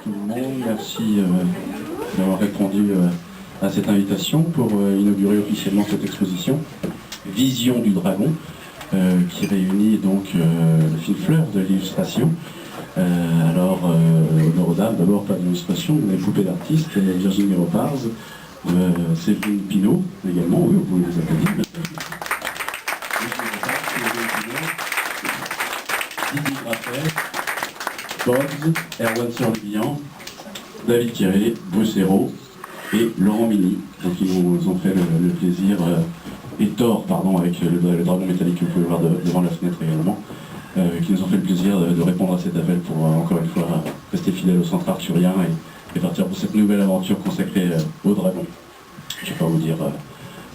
tout le monde, merci d'avoir répondu à cette invitation pour inaugurer officiellement cette exposition Vision du Dragon, qui réunit donc le fil fleur de l'illustration. Honneur aux dames, d'abord pas d'illustration, mais poupées d'artistes, Virginie Ropars, Céline Pinault également, oui, vous pouvez les applaudir. Didier Graffet, Boggs, Erwan Surlian, David Thierry, Bruce Hérault et Laurent Mini. Donc ils nous ont fait le plaisir, et Thor, pardon, avec le dragon métallique que vous pouvez voir devant la fenêtre également, qui nous ont fait le plaisir de répondre à cet appel pour encore une fois rester fidèle au centre arthurien et partir pour cette nouvelle aventure consacrée au dragon. Je ne vais pas vous dire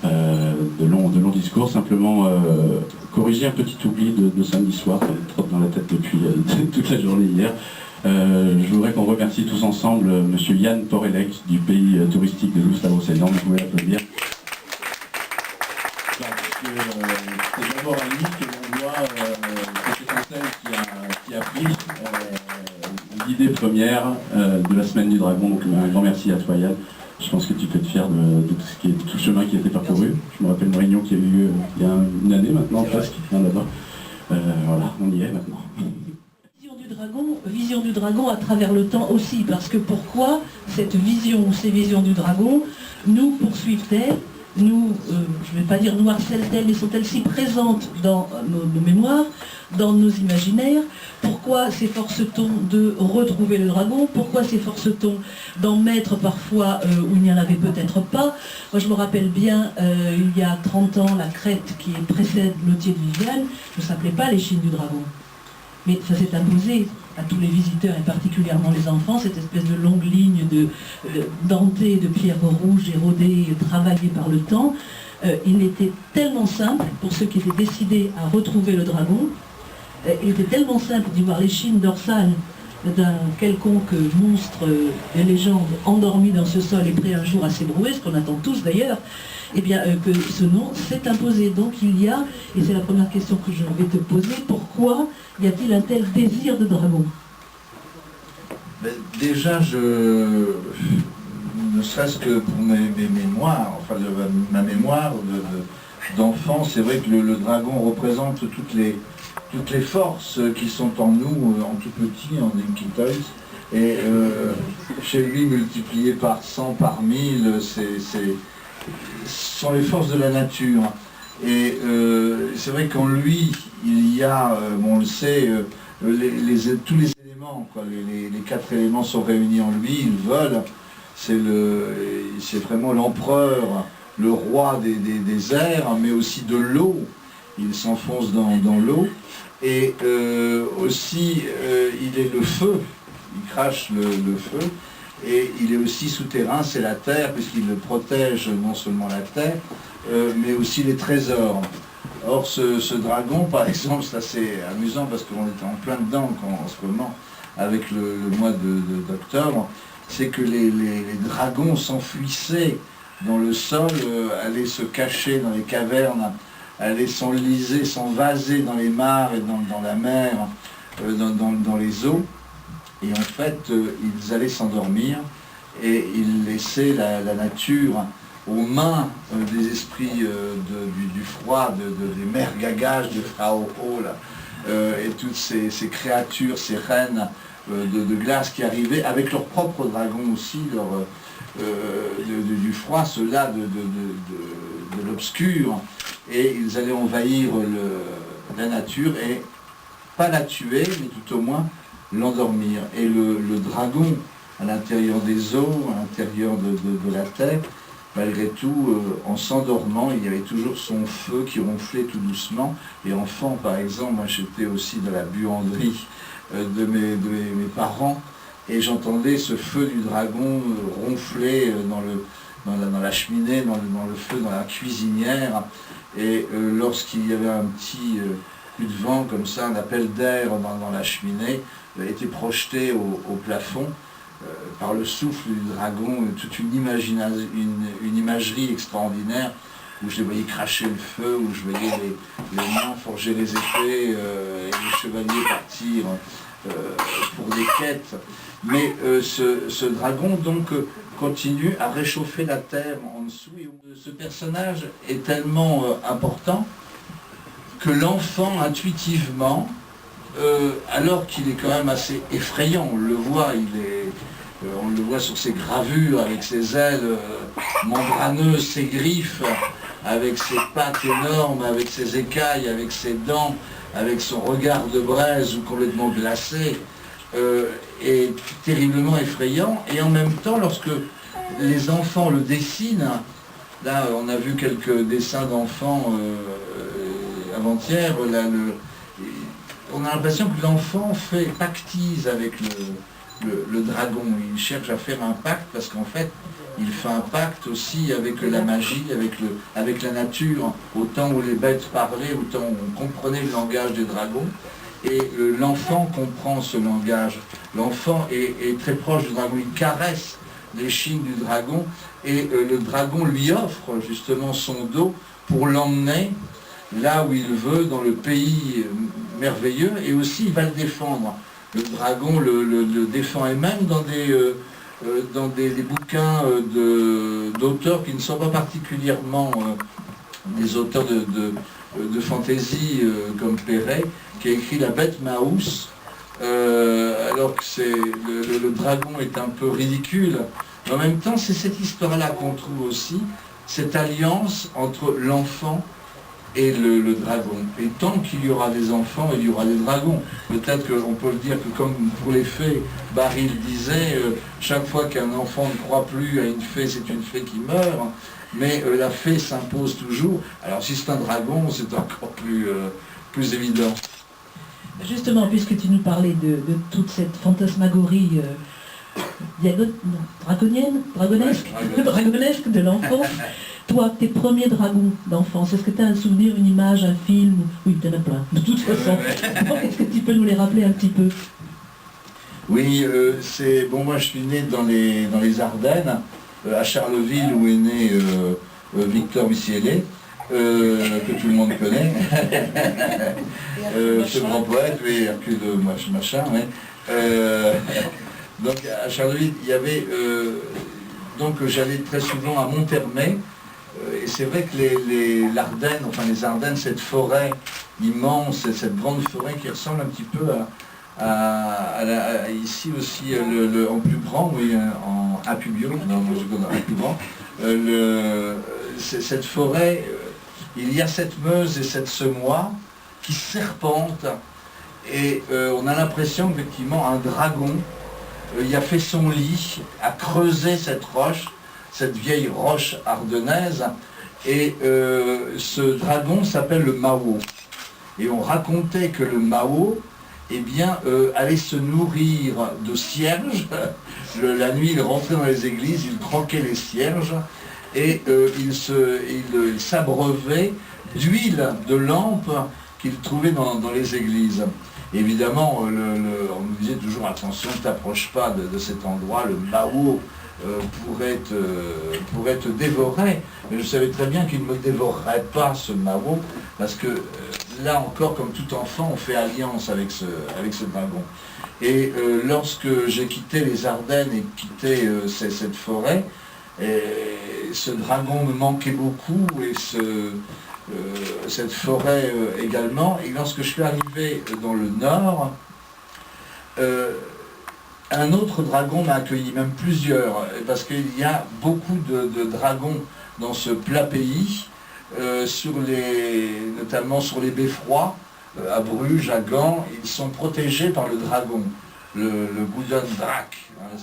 de longs discours, simplement corriger un petit oubli de samedi soir qui me trotte dans la tête depuis toute la journée hier. Je voudrais qu'on remercie tous ensemble monsieur Yann Porelec du pays touristique de Loustavo-Ceylan. Vous pouvez l'applaudir. Parce que c'est d'abord à lui que l'on doit cette étincelle qui a pris l'idée première de la semaine du dragon. Donc un grand merci à toi Yann. Je pense que tu peux être fier de tout le chemin qui a été parcouru. Je me rappelle une réunion qui a eu lieu il y a une année maintenant, presque, là-bas. Voilà, on y est maintenant. Vision du dragon à travers le temps aussi, parce que pourquoi cette vision, ces visions du dragon nous poursuivent-elles, nous, je ne vais pas dire nous harcèlent-elles, mais sont-elles si présentes dans nos mémoires, dans nos imaginaires? Pourquoi s'efforce-t-on de retrouver le dragon? Pourquoi s'efforce-t-on d'en mettre parfois où il n'y en avait peut-être pas? Moi je me rappelle bien, il y a 30 ans, la crête qui précède l'Autier de Viviane ne s'appelait pas l'échine du dragon. Mais ça s'est imposé à tous les visiteurs, et particulièrement les enfants, cette espèce de longue ligne dentée de pierres rouges érodées, travaillées par le temps. Il était tellement simple, pour ceux qui étaient décidés à retrouver le dragon, il était tellement simple d'y voir l'échine dorsale d'un quelconque monstre des légendes endormi dans ce sol et prêt un jour à s'ébrouer, ce qu'on attend tous d'ailleurs, eh bien que ce nom s'est imposé. Donc il y a, et c'est la première question que je vais te poser, pourquoi y a-t-il un tel désir de dragon? Déjà, ne serait-ce que pour mes mémoires, enfin ma mémoire d'enfant, c'est vrai que le dragon représente toutes les forces qui sont en nous, en tout petit, en Dinky Toys. Et chez lui, multiplié par 100, par 1000, ce sont les forces de la nature. Et c'est vrai qu'en lui, il y a, on le sait, tous les éléments, quoi. Les 4 éléments sont réunis en lui, il vole. C'est vraiment l'empereur, le roi des airs, mais aussi de l'eau. Il s'enfonce dans l'eau. Et aussi, il est le feu, il crache le feu. Et il est aussi souterrain, c'est la terre, puisqu'il protège non seulement la terre, mais aussi les trésors. Or, ce dragon, par exemple, c'est assez amusant, parce qu'on était en plein dedans en ce moment, avec le mois d'octobre, c'est que les dragons s'enfuissaient dans le sol, allaient se cacher dans les cavernes, allaient s'enliser, s'envaser dans les mares et dans la mer, dans les eaux. Et en fait, ils allaient s'endormir et ils laissaient la nature aux mains des esprits du froid, des mers gagages, de Frao, et toutes ces créatures, ces reines de glace qui arrivaient avec leur propre dragon aussi, du froid, ceux-là de l'obscur, et ils allaient envahir la nature et pas la tuer, mais tout au moins l'endormir. Et le dragon, à l'intérieur des eaux, à l'intérieur de la terre, malgré tout, en s'endormant, il y avait toujours son feu qui ronflait tout doucement. Et enfant, par exemple, moi j'étais aussi dans la buanderie de mes parents, et j'entendais ce feu du dragon ronfler dans la cheminée, dans le feu, dans la cuisinière. Et lorsqu'il y avait un petit coup de vent comme ça, un appel d'air dans la cheminée, il a été projeté au plafond par le souffle du dragon, toute une imagerie extraordinaire, où je les voyais cracher le feu, où je voyais les nains forger les épées et les chevaliers partir pour des quêtes. Mais ce dragon donc continue à réchauffer la terre en dessous. Et ce personnage est tellement important que l'enfant intuitivement, alors qu'il est quand même assez effrayant, on le voit, on le voit sur ses gravures avec ses ailes membraneuses, ses griffes, avec ses pattes énormes, avec ses écailles, avec ses dents, avec son regard de braise ou complètement glacé, est terriblement effrayant. Et en même temps, lorsque les enfants le dessinent, là on a vu quelques dessins d'enfants avant-hier, on a l'impression que l'enfant pactise avec le dragon. Il cherche à faire un pacte parce qu'en fait, il fait un pacte aussi avec la magie, avec la nature. Au temps où les bêtes parlaient, au temps où on comprenait le langage des dragons. Et l'enfant comprend ce langage. L'enfant est très proche du dragon. Il caresse l'échine du dragon et le dragon lui offre justement son dos pour l'emmener là où il veut, dans le pays merveilleux, et aussi il va le défendre. Le dragon le défend, et même dans des bouquins d'auteurs qui ne sont pas particulièrement des auteurs de fantaisie comme Perret, qui a écrit La Bête Maus, alors que le dragon est un peu ridicule. Mais en même temps, c'est cette histoire-là qu'on trouve aussi, cette alliance entre l'enfant et le dragon. Et tant qu'il y aura des enfants, il y aura des dragons. Peut-être qu'on peut le dire que comme pour les fées, Baril disait, chaque fois qu'un enfant ne croit plus à une fée, c'est une fée qui meurt, mais la fée s'impose toujours. Alors si c'est un dragon, c'est encore plus évident. Justement, puisque tu nous parlais de toute cette fantasmagorie dragonesque de l'enfance, toi, tes premiers dragons d'enfance, est-ce que tu as un souvenir, une image, un film? Oui, tu en as plein, de toute façon. Est-ce que tu peux nous les rappeler un petit peu? Oui, moi je suis né dans les Ardennes, à Charleville, où est né Victor Missiellet, que tout le monde connaît. Ce grand poète, oui, Hercule de machin, oui. Donc à Charleville, il y avait... donc j'allais très souvent à Monthermé, et c'est vrai que les Ardennes, cette forêt immense, cette grande forêt qui ressemble un petit peu à ici aussi, en plus grand, oui, à Pubio, non, je connais, plus grand, cette forêt, il y a cette Meuse et cette Semois qui serpentent, et on a l'impression qu'effectivement un dragon y a fait son lit, a creusé cette roche, cette vieille roche ardennaise, et ce dragon s'appelle le Mao. Et on racontait que le Mao, eh bien, allait se nourrir de cierges. La nuit, il rentrait dans les églises, il croquait les cierges, et il s'abreuvait d'huile de lampe qu'il trouvait dans les églises. Évidemment, on nous disait toujours attention, ne t'approche pas de cet endroit, le Mao pourrait te dévorer. Mais je savais très bien qu'il ne me dévorerait pas, ce Mao, parce que là encore, comme tout enfant, on fait alliance avec ce dragon. Et lorsque j'ai quitté les Ardennes et quitté cette forêt, ce dragon me manquait beaucoup, et cette forêt également. Et lorsque je suis arrivé dans le nord, un autre dragon m'a accueilli, même plusieurs, parce qu'il y a beaucoup de dragons dans ce plat pays, notamment sur les beffrois, à Bruges, à Gand. Ils sont protégés par le dragon, le Guden Drak. Hein,